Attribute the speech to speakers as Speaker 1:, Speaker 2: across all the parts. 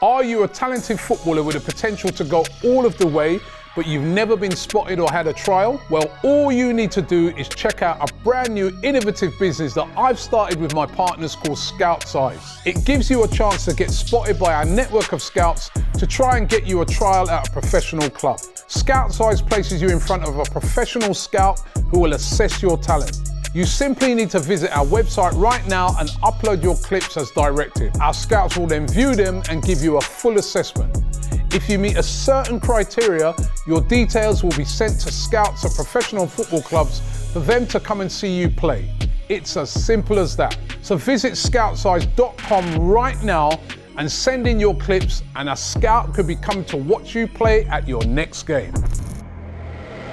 Speaker 1: Are you a talented footballer with the potential to go all of the way, but you've never been spotted or had a trial? Well, all you need to do is check out a brand new innovative business that I've started with my partners called Scout Size. It gives you a chance to get spotted by our network of scouts to try and get you a trial at a professional club. Scout Size places you in front of a professional scout who will assess your talent. You simply need to visit our website right now and upload your clips as directed. Our scouts will then view them and give you a full assessment. If you meet a certain criteria, your details will be sent to scouts at professional football clubs for them to come and see you play. It's as simple as that. So visit scoutsize.com right now and send in your clips, and a scout could be coming to watch you play at your next game.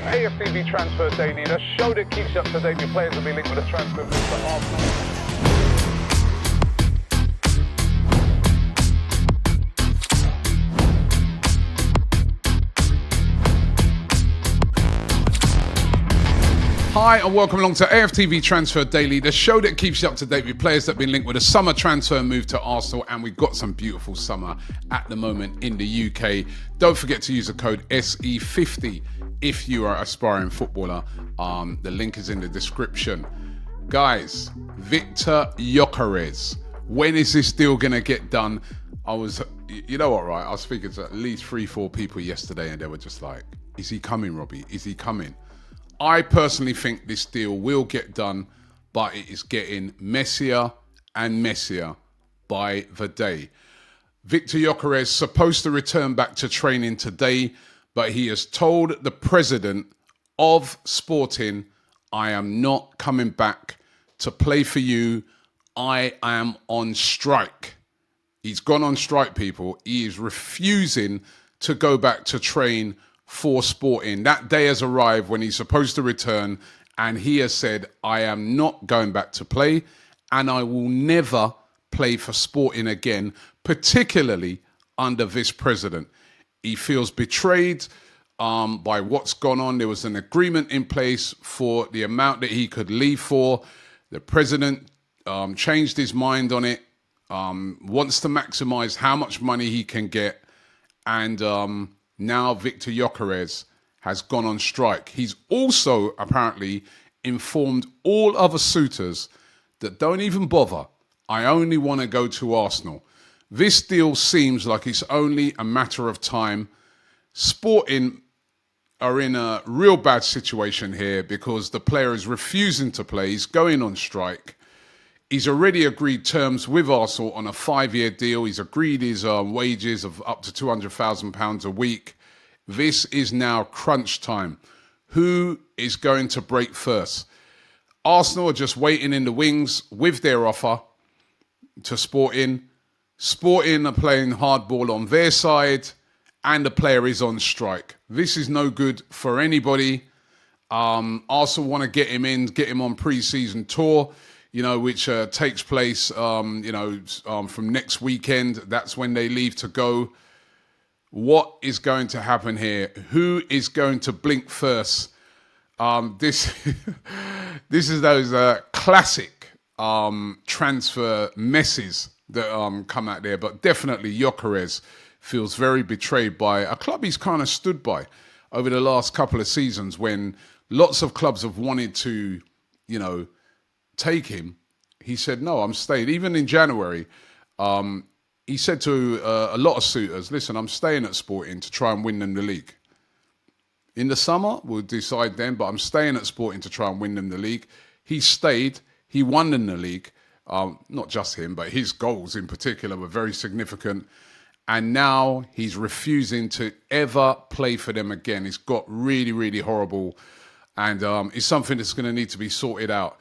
Speaker 1: AFTV Transfer Daily, the show that keeps you up to date with players that will be linked with a transfer move to Arsenal. Hi and welcome along to AFTV Transfer Daily, the show that keeps you up to date with players that have been linked with a summer transfer move to Arsenal, and we've got some beautiful summer at the moment in the UK. Don't forget to use the code SE50 if you are an aspiring footballer. The link is in the description. Guys, Victor Gyokeres, when is this deal going to get done? You know what, right? I was speaking to at least 3-4 people yesterday and they were just like, is he coming, Robbie? Is he coming? I personally think this deal will get done, but it is getting messier and messier by the day. Victor Gyokeres supposed to return back to training today, but he has told the president of Sporting, I am not coming back to play for you. I am on strike. He's gone on strike, people. He is refusing to go back to train for Sporting. That day has arrived when he's supposed to return, and he has said, I am not going back to play, and I will never play for Sporting again, particularly under this president. He feels betrayed by what's gone on. There was an agreement in place for the amount that he could leave for. The president changed his mind on it, wants to maximize how much money he can get, and now Victor Gyokeres has gone on strike. He's also apparently informed all other suitors that don't even bother. I only want to go to Arsenal. This deal seems like it's only a matter of time. Sporting are in a real bad situation here because the player is refusing to play. He's going on strike. He's already agreed terms with Arsenal on a 5-year deal. He's agreed his wages of up to £200,000 a week. This is now crunch time. Who is going to break first? Arsenal are just waiting in the wings with their offer to Sporting. Sporting are playing hardball on their side, and the player is on strike. This is no good for anybody. Arsenal want to get him in, get him on pre-season tour, which takes place, from next weekend. That's when they leave to go. What is going to happen here? Who is going to blink first? This is those classic transfer messes that come out there. But definitely Gyokeres feels very betrayed by a club he's kind of stood by over the last couple of seasons when lots of clubs have wanted to, take him. He said, no, I'm staying. Even in January, he said to a lot of suitors, listen, I'm staying at Sporting to try and win them the league. In the summer, we'll decide then, but I'm staying at Sporting to try and win them the league. He stayed. He won them the league. Not just him, but his goals in particular were very significant. And now he's refusing to ever play for them again. It's got really, really horrible. And it's something that's going to need to be sorted out.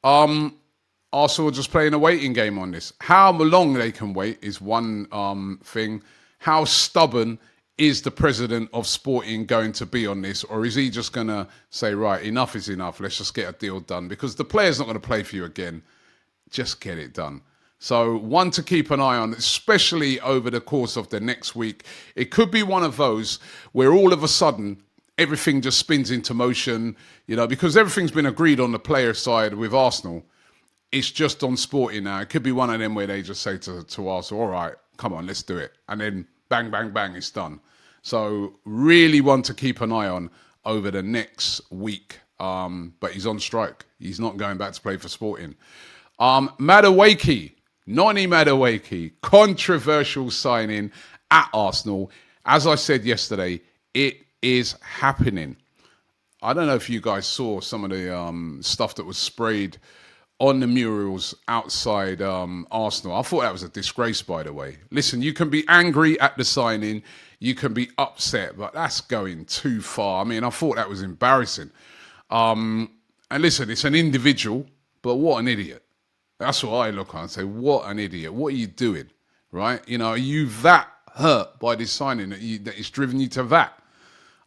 Speaker 1: Arsenal are just playing a waiting game on this. How long they can wait is one thing. How stubborn is the president of Sporting going to be on this? Or is he just going to say, right, enough is enough. Let's just get a deal done. Because the player's not going to play for you again. Just get it done. So one to keep an eye on, especially over the course of the next week. It could be one of those where all of a sudden everything just spins into motion, because everything's been agreed on the player side with Arsenal. It's just on Sporting now. It could be one of them where they just say to Arsenal, all right, come on, let's do it. And then bang, bang, bang, it's done. So really want to keep an eye on over the next week. But he's on strike. He's not going back to play for Sporting. Madueke, Noni Madueke, controversial signing at Arsenal. As I said yesterday, it is happening. I don't know if you guys saw some of the stuff that was sprayed on the murals outside Arsenal. I thought that was a disgrace, by the way. Listen, you can be angry at the signing, you can be upset, but that's going too far. I mean, I thought that was embarrassing. And listen, it's an individual, but what an idiot. That's what I look on and say, what an idiot. What are you doing, right? You know, are you that hurt by this signing that it's driven you to that?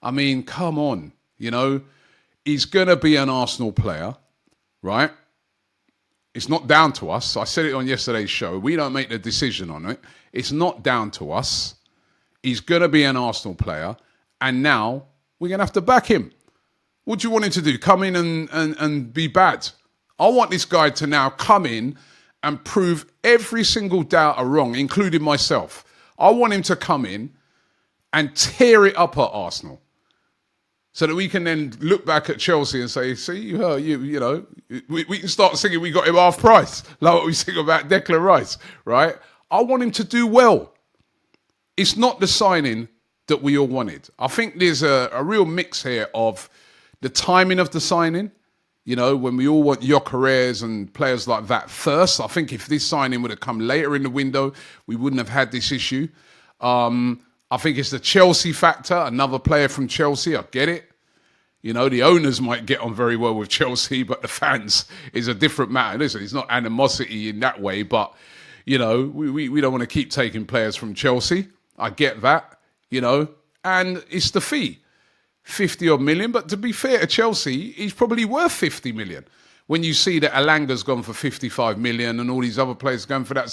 Speaker 1: I mean, come on. You know, he's going to be an Arsenal player, right? It's not down to us. I said it on yesterday's show. We don't make the decision on it. It's not down to us. He's going to be an Arsenal player. And now we're going to have to back him. What do you want him to do? Come in and be bad? I want this guy to now come in and prove every single doubter wrong, including myself. I want him to come in and tear it up at Arsenal. So that we can then look back at Chelsea and say, see, you know, we can start singing we got him half price, like what we sing about Declan Rice, right? I want him to do well. It's not the signing that we all wanted. I think there's a real mix here of the timing of the signing. You know, when we all want Gyokeres and players like that first. I think if this signing would have come later in the window, we wouldn't have had this issue. I think it's the Chelsea factor, another player from Chelsea, I get it. You know, the owners might get on very well with Chelsea, but the fans is a different matter. Listen, it's not animosity in that way, but, you know, we don't want to keep taking players from Chelsea. I get that, you know, and it's the fee, 50 odd million. But to be fair to Chelsea, he's probably worth 50 million. When you see that Alanga's gone for 55 million and all these other players going for that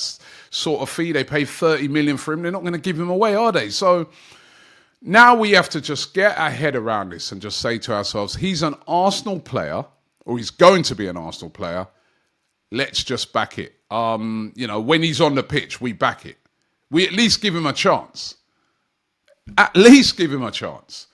Speaker 1: sort of fee, they pay 30 million for him. They're not going to give him away, are they? So now we have to just get our head around this and just say to ourselves, he's an Arsenal player, or he's going to be an Arsenal player. Let's just back it. You know, when he's on the pitch, we back it. We at least give him a chance. At least give him a chance.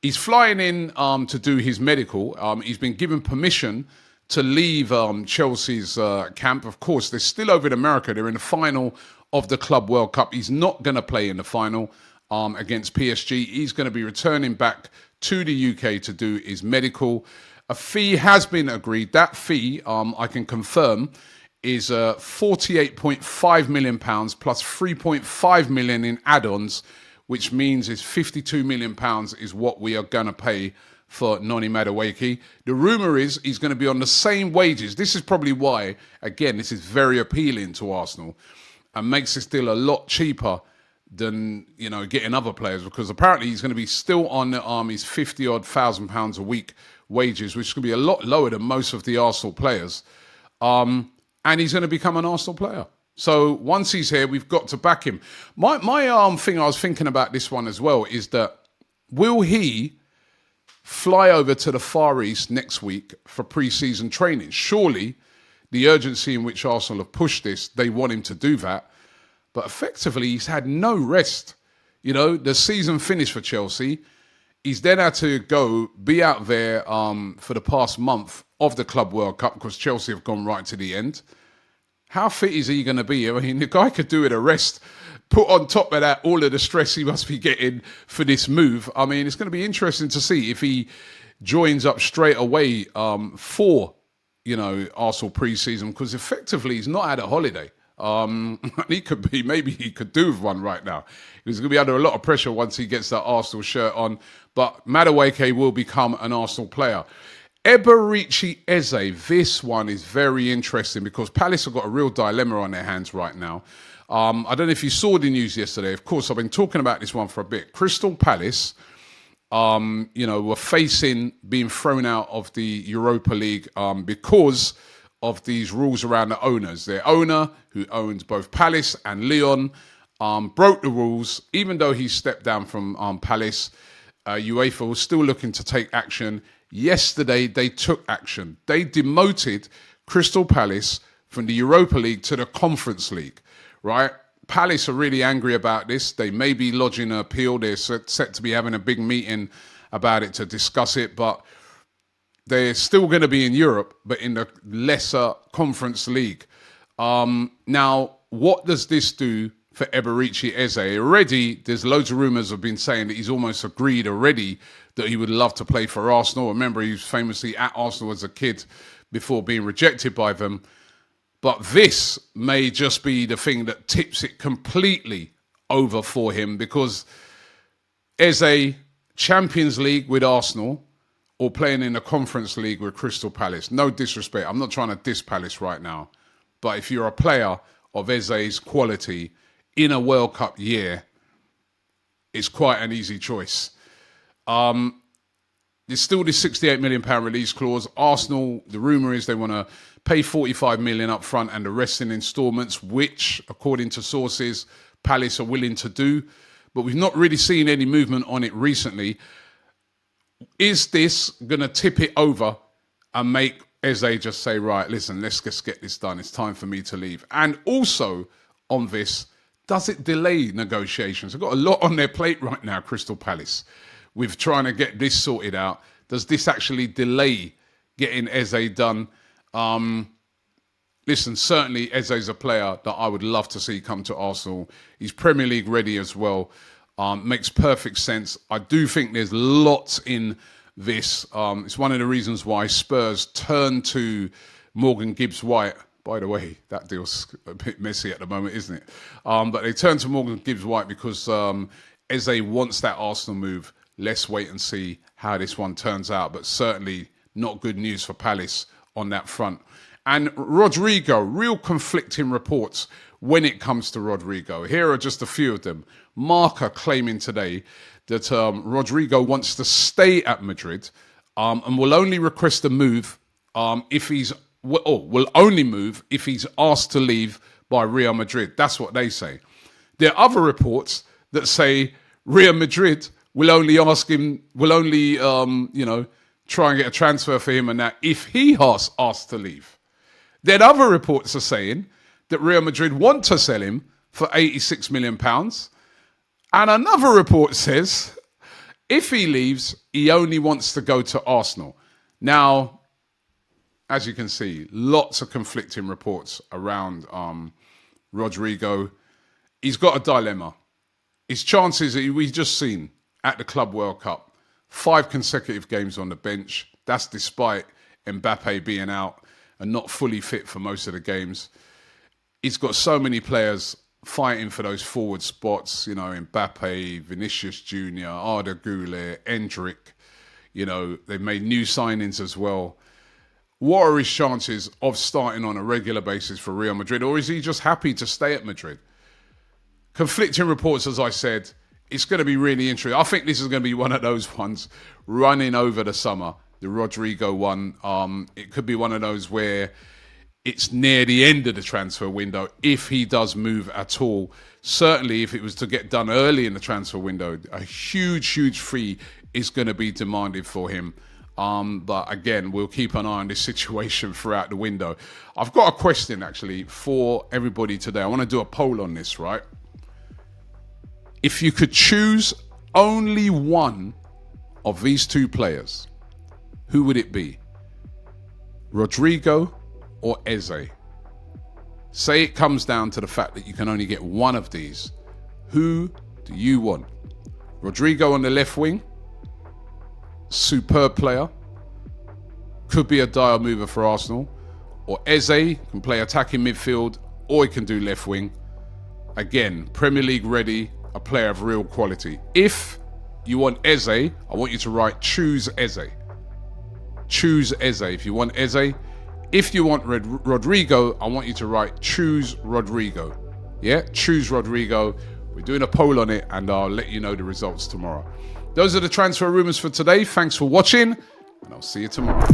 Speaker 1: He's flying in to do his medical. He's been given permission to leave Chelsea's camp. Of course, they're still over in America. They're in the final of the Club World Cup. He's not going to play in the final against PSG. He's going to be returning back to the UK to do his medical. A fee has been agreed. That fee, I can confirm, is £48.5 million plus £3.5 million in add-ons, which means it's £52 million is what we are going to pay for Noni Madueke. The rumour is he's going to be on the same wages. This is probably why, again, this is very appealing to Arsenal and makes this deal a lot cheaper than, you know, getting other players, because apparently he's going to be still on his 50-odd thousand pounds a week wages, which is going to be a lot lower than most of the Arsenal players. And he's going to become an Arsenal player. So once he's here, we've got to back him. My thing I was thinking about this one as well is that will he fly over to the Far East next week for pre-season training? Surely the urgency in which Arsenal have pushed this, they want him to do that. But effectively, he's had no rest. You know, the season finished for Chelsea. He's then had to go be out there for the past month of the Club World Cup because Chelsea have gone right to the end. How fit is he going to be? I mean, the guy could do it a rest. Put on top of that all of the stress he must be getting for this move. I mean, it's going to be interesting to see if he joins up straight away for, you know, Arsenal pre-season, because effectively he's not had a holiday. He could be, maybe he could do with one right now. He's going to be under a lot of pressure once he gets that Arsenal shirt on. But Madueke will become an Arsenal player. Eberici Eze, this one is very interesting because Palace have got a real dilemma on their hands right now. I don't know if you saw the news yesterday. Of course, I've been talking about this one for a bit. Crystal Palace, you know, were facing being thrown out of the Europa League because of these rules around the owners. Their owner, who owns both Palace and Lyon, broke the rules. Even though he stepped down from Palace, UEFA was still looking to take action. Yesterday, they took action. They demoted Crystal Palace from the Europa League to the Conference League, right? Palace are really angry about this. They may be lodging an appeal. They're set to be having a big meeting about it to discuss it, but they're still going to be in Europe, but in the lesser Conference League. Now, what does this do for Eberechi Eze? Already, there's loads of rumours have been saying that he's almost agreed already that he would love to play for Arsenal. Remember, he was famously at Arsenal as a kid before being rejected by them. But this may just be the thing that tips it completely over for him, because Eze, Champions League with Arsenal or playing in the Conference League with Crystal Palace. No disrespect. I'm not trying to diss Palace right now. But if you're a player of Eze's quality in a World Cup year, it's quite an easy choice. There's still this £68 million release clause. Arsenal, the rumour is they want to pay $45 million up front and the rest in instalments, which, according to sources, Palace are willing to do. But we've not really seen any movement on it recently. Is this going to tip it over and make Eze just say, right, listen, let's just get this done. It's time for me to leave. And also on this, does it delay negotiations? They've got a lot on their plate right now, Crystal Palace, with trying to get this sorted out. Does this actually delay getting Eze done? Listen, certainly Eze's a player that I would love to see come to Arsenal. He's Premier League ready as well. Makes perfect sense. I do think there's lots in this. It's one of the reasons why Spurs turned to Morgan Gibbs-White. By the way, that deal's a bit messy at the moment, isn't it? But they turned to Morgan Gibbs-White because Eze wants that Arsenal move. Let's wait and see how this one turns out. But certainly not good news for Palace on that front. And Rodrygo, real conflicting reports when it comes to Rodrygo. Here are just a few of them. Marca claiming today that Rodrygo wants to stay at Madrid and will only request a move will only move if he's asked to leave by Real Madrid. That's what they say. There are other reports that say Real Madrid will only try and get a transfer for him and that if he asked to leave. Then other reports are saying that Real Madrid want to sell him for £86 million. And another report says if he leaves, he only wants to go to Arsenal. Now, as you can see, lots of conflicting reports around Rodrygo. He's got a dilemma. His chances, we've just seen at the Club World Cup, 5 consecutive games on the bench. That's despite Mbappe being out and not fully fit for most of the games. He's got so many players fighting for those forward spots, Mbappe, Vinicius Jr., Arda Güler, Endrick. They've made new signings as well. What are his chances of starting on a regular basis for Real Madrid? Or is he just happy to stay at Madrid? Conflicting reports, as I said. It's going to be really interesting. I think this is going to be one of those ones running over the summer, the Rodrygo one. It could be one of those where it's near the end of the transfer window, if he does move at all. Certainly, if it was to get done early in the transfer window, a huge, huge fee is going to be demanded for him. But again, we'll keep an eye on this situation throughout the window. I've got a question, actually, for everybody today. I want to do a poll on this, right? If you could choose only one of these two players, who would it be? Rodrygo or Eze? Say it comes down to the fact that you can only get one of these. Who do you want? Rodrygo on the left wing, superb player, could be a dire mover for Arsenal, or Eze can play attacking midfield, or he can do left wing. Again, Premier League ready, a player of real quality. If you want Eze, I want you to write choose Eze. Choose Eze if you want Eze. If you want Rodrygo, I want you to write choose Rodrygo. Yeah, choose Rodrygo. We're doing a poll on it and I'll let you know the results tomorrow. Those are the transfer rumours for today. Thanks for watching and I'll see you tomorrow.